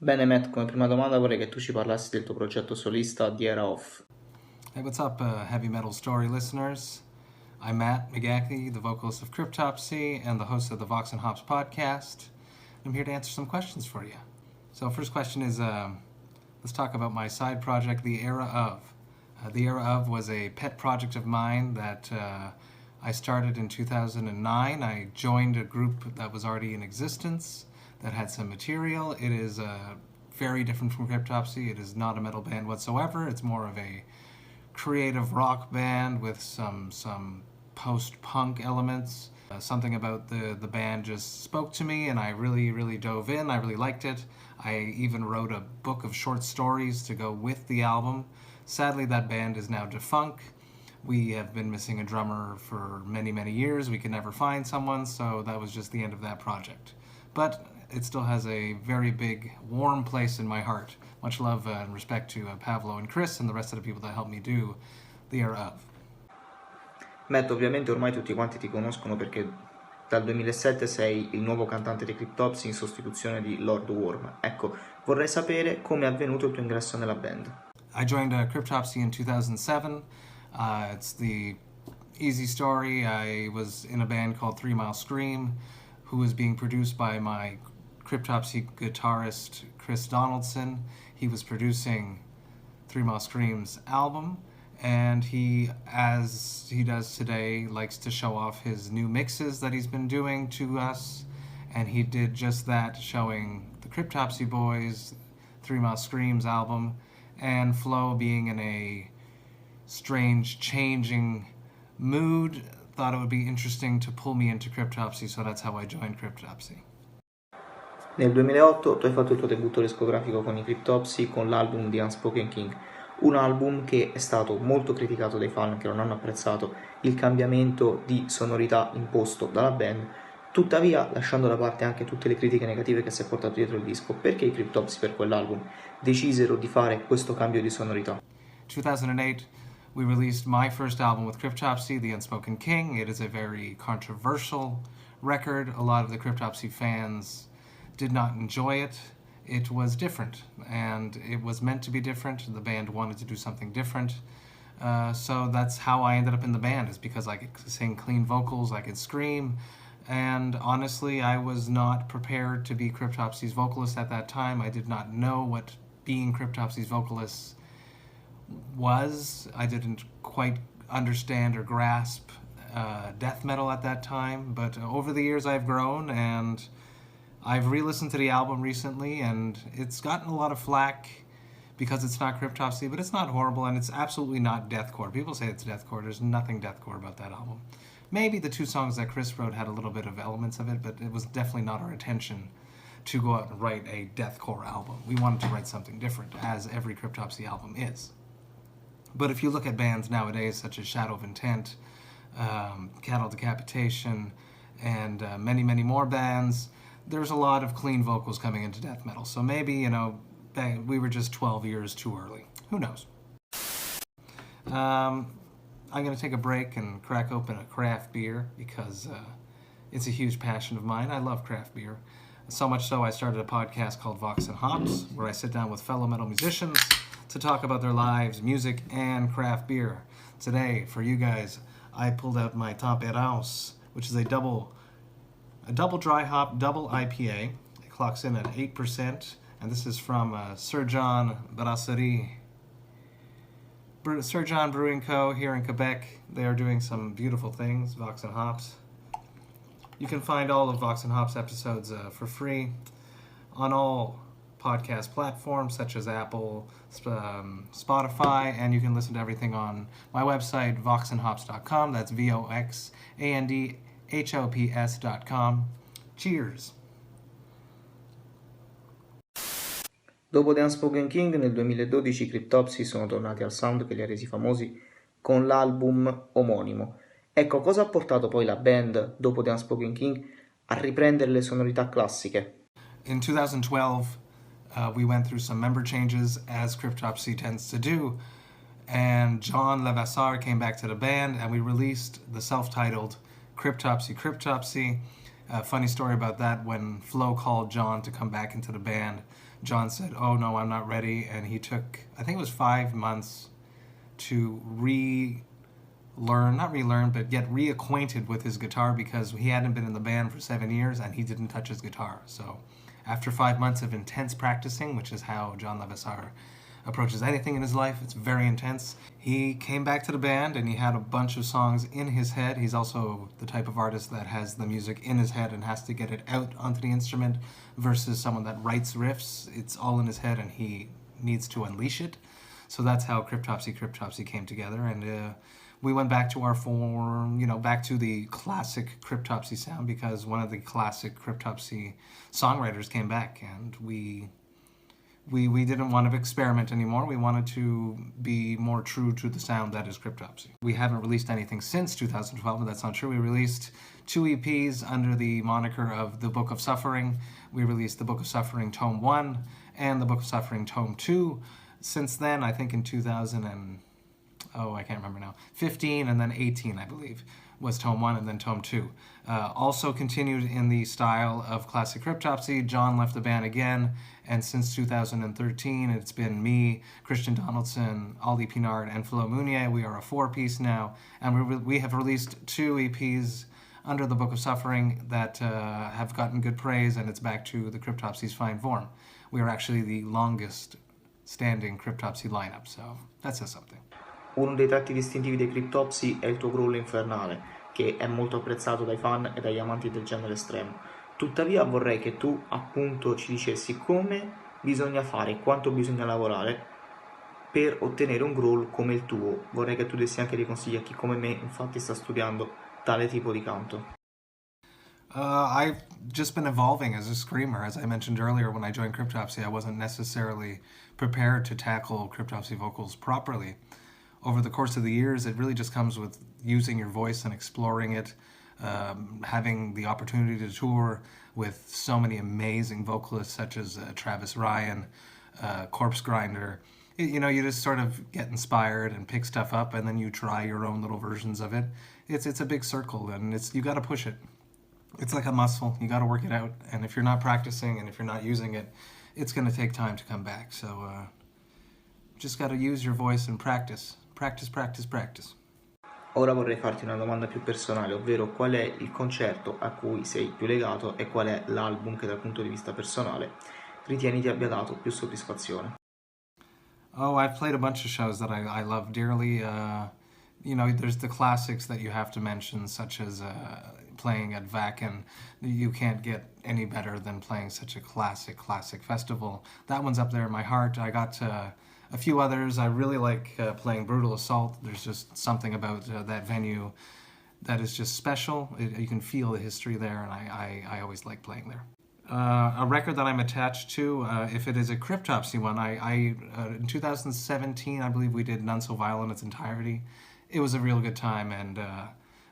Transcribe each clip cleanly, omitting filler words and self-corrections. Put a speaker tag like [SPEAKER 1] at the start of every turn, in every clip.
[SPEAKER 1] Bene Matt, come prima domanda vorrei che tu ci parlassi del tuo progetto solista The Era Off.
[SPEAKER 2] Hey, what's up, Heavy Metal Story listeners? I'm Matt McGachy, the vocalist of Cryptopsy and the host of the Vox and Hops podcast. I'm here to answer some questions for you. So, first question is let's talk about my side project, The Era Of. The Era Of was a pet project of mine that I started in 2009. I joined a group that was already in existence that had some material. It is very different from Cryptopsy. It is not a metal band whatsoever. It's more of a creative rock band with some post-punk elements. Something about the band just spoke to me, and I really dove in. I really liked it. I even wrote a book of short stories to go with the album. Sadly, that band is now defunct. We have been missing a drummer for many years. We could never find someone, so that was just the end of that project. But it still has a very big, warm place in my heart. Much love and respect to Pavlo and Chris and the rest of the people that helped me do The Era Of.
[SPEAKER 1] Matt, ovviamente ormai tutti quanti ti conoscono perché dal 2007 sei il nuovo cantante di Cryptopsy in sostituzione di Lord Worm. Ecco, vorrei sapere come è avvenuto il tuo ingresso nella band.
[SPEAKER 2] I joined Cryptopsy in 2007. It's the easy story. I was in a band called 3 Mile Scream, who was being produced by my Cryptopsy guitarist Chris Donaldson. He was producing 3 Mile Scream's album, and he, as he does today, likes to show off his new mixes that he's been doing to us, and he did just that, showing the Cryptopsy Boys 3 Mile Scream's album, and Flo, being in a strange, changing mood, thought it would be interesting to pull me into Cryptopsy, so that's how I joined Cryptopsy.
[SPEAKER 1] Nel 2008 tu hai fatto il tuo debutto discografico con i Cryptopsy con l'album The Unspoken King, un album che è stato molto criticato dai fan che non hanno apprezzato il cambiamento di sonorità imposto dalla band. Tuttavia, lasciando da parte anche tutte le critiche negative che si è portato dietro il disco, perché i Cryptopsy per quell'album decisero di fare questo cambio di sonorità?
[SPEAKER 2] 2008, we released my first album with Cryptopsy, The Unspoken King. It is a very controversial record. A lot of the Cryptopsy fans did not enjoy it. It was different, and it was meant to be different. The band wanted to do something different. So that's how I ended up in the band, is because I could sing clean vocals, I could scream, and honestly, I was not prepared to be Cryptopsy's vocalist at that time. I did not know what being Cryptopsy's vocalist was. I didn't quite understand or grasp death metal at that time, but over the years I've grown, and I've re-listened to the album recently, and it's gotten a lot of flack because it's not Cryptopsy, but it's not horrible, and it's absolutely not deathcore. People say it's deathcore. There's nothing deathcore about that album. Maybe the 2 songs that Chris wrote had a little bit of elements of it, but it was definitely not our intention to go out and write a deathcore album. We wanted to write something different, as every Cryptopsy album is. But if you look at bands nowadays, such as Shadow of Intent, Cattle Decapitation, and many more bands, there's a lot of clean vocals coming into death metal. So maybe, we were just 12 years too early. Who knows? I'm going to take a break and crack open a craft beer because it's a huge passion of mine. I love craft beer. So much so I started a podcast called Vox and Hops, where I sit down with fellow metal musicians to talk about their lives, music, and craft beer. Today, for you guys, I pulled out my Tempérance, which is a double dry hop, double IPA. It clocks in at 8%, and this is from Sir John Brasserie. Sir John Brewing Co. here in Quebec. They are doing some beautiful things, Vox and Hops. You can find all of Vox and Hops episodes for free on all podcast platforms such as Apple, Spotify, and you can listen to everything on my website, voxandhops.com. That's VOXANDHOPS.com. Cheers!
[SPEAKER 1] Dopo The Unspoken King, nel 2012 i Cryptopsy sono tornati al sound che li ha resi famosi con l'album omonimo. Ecco, cosa ha portato poi la band, dopo The Unspoken King, a riprendere le sonorità classiche?
[SPEAKER 2] In 2012, we went through some member changes, as Cryptopsy tends to do, and John Levasseur came back to the band, and we released the self-titled Cryptopsy. Funny story about that, when Flo called John to come back into the band, John said, "Oh no, I'm not ready," and he took, I think it was 5 months to not relearn, but get reacquainted with his guitar because he hadn't been in the band for 7 years and he didn't touch his guitar. So after 5 months of intense practicing, which is how John Levasseur approaches anything in his life, it's very intense, he came back to the band and he had a bunch of songs in his head. He's also the type of artist that has the music in his head and has to get it out onto the instrument versus someone that writes riffs. It's all in his head and he needs to unleash it. So that's how Cryptopsy came together, and we went back to our form, back to the classic Cryptopsy sound, because one of the classic Cryptopsy songwriters came back, and we didn't want to experiment anymore. We wanted to be more true to the sound that is Cryptopsy. We haven't released anything since 2012, but that's not true. We released 2 EPs under the moniker of The Book of Suffering. We released The Book of Suffering Tome 1 and The Book of Suffering Tome 2. Since then, I think in 15 and then 18, I believe, was Tome 1 and then Tome 2. Also continued in the style of classic Cryptopsy. John left the band again, and since 2013, it's been me, Christian Donaldson, Aldi Pinard, and Flo Mounier. We are a 4-piece now, and we have released 2 EPs under the Book of Suffering that have gotten good praise, and it's back to the Cryptopsy's fine form. We are actually the longest standing Cryptopsy lineup, so that says something.
[SPEAKER 1] Uno dei tratti distintivi dei Cryptopsy è il tuo growl infernale, che è molto apprezzato dai fan e dagli amanti del genere estremo. Tuttavia vorrei che tu appunto ci dicessi come bisogna fare e quanto bisogna lavorare per ottenere un growl come il tuo. Vorrei che tu dessi anche dei consigli a chi come me infatti sta studiando tale tipo di canto.
[SPEAKER 2] I've just been evolving as a screamer. As I mentioned earlier, when I joined Cryptopsy, I wasn't necessarily prepared to tackle Cryptopsy vocals properly. Over the course of the years, it really just comes with using your voice and exploring it, having the opportunity to tour with so many amazing vocalists such as Travis Ryan, Corpse Grinder. You just sort of get inspired and pick stuff up, and then you try your own little versions of it. It's a big circle, and you got to push it. It's like a muscle. You got to work it out, and if you're not practicing and if you're not using it, it's going to take time to come back. So just got to use your voice and practice. Practice.
[SPEAKER 1] Ora vorrei farti una domanda più personale, ovvero qual è il concerto a cui sei più legato e qual è l'album che dal punto di vista personale ritieni ti abbia dato più soddisfazione?
[SPEAKER 2] Oh, I've played a bunch of shows that I love dearly. There's the classics that you have to mention, such as playing at Vakken. You can't get any better than playing such a classic festival. That one's up there in my heart. I got a few others. I really like playing Brutal Assault. There's just something about that venue that is just special. You can feel the history there, and I always like playing there. A record that I'm attached to, if it is a Cryptopsy one, in 2017, I believe we did None So Vile in its entirety. It was a real good time, and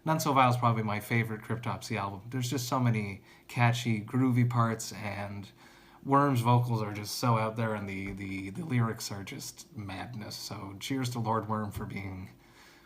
[SPEAKER 2] None So Vile is probably my favorite Cryptopsy album. There's just so many catchy, groovy parts, and Worm's vocals are just so out there, and the lyrics are just madness. So cheers to Lord Worm for being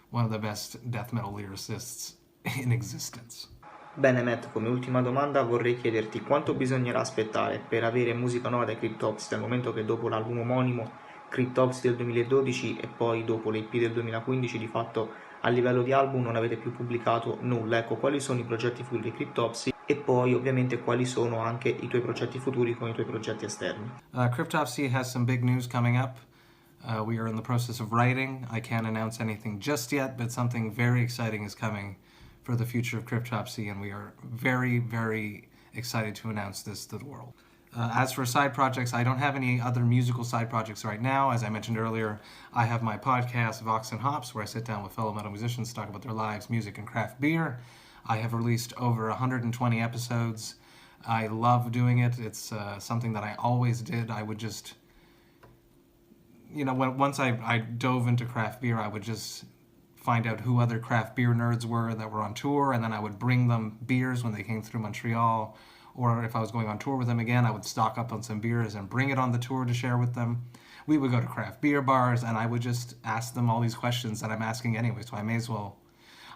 [SPEAKER 2] one of the best death metal lyricists in existence.
[SPEAKER 1] Bene Matt, come ultima domanda vorrei chiederti quanto bisognerà aspettare per avere musica nuova dai Cryptopsy, dal momento che dopo l'album omonimo Cryptopsy del 2012 e poi dopo l'EP del 2015 di fatto a livello di album non avete più pubblicato nulla. Ecco, quali sono i progetti futuri di Cryptopsy e poi ovviamente quali sono anche i tuoi progetti futuri con i tuoi progetti esterni.
[SPEAKER 2] Cryptopsy has some big news coming up. We are in the process of writing. I can't announce anything just yet, but something very exciting is coming for the future of Cryptopsy, and we are very, very excited to announce this to the world. As for side projects, I don't have any other musical side projects right now. As I mentioned earlier, I have my podcast, Vox and Hops, where I sit down with fellow metal musicians to talk about their lives, music, and craft beer. I have released over 120 episodes. I love doing it. It's something that I always did. I would just, once I dove into craft beer, I would just find out who other craft beer nerds were that were on tour, and then I would bring them beers when they came through Montreal. Or if I was going on tour with them again, I would stock up on some beers and bring it on the tour to share with them. We would go to craft beer bars, and I would just ask them all these questions that I'm asking anyway, so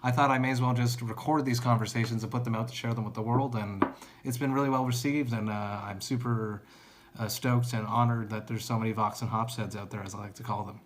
[SPEAKER 2] I thought I may as well just record these conversations and put them out to share them with the world, and it's been really well received, and I'm super stoked and honored that there's so many Vox and Hops heads out there, as I like to call them.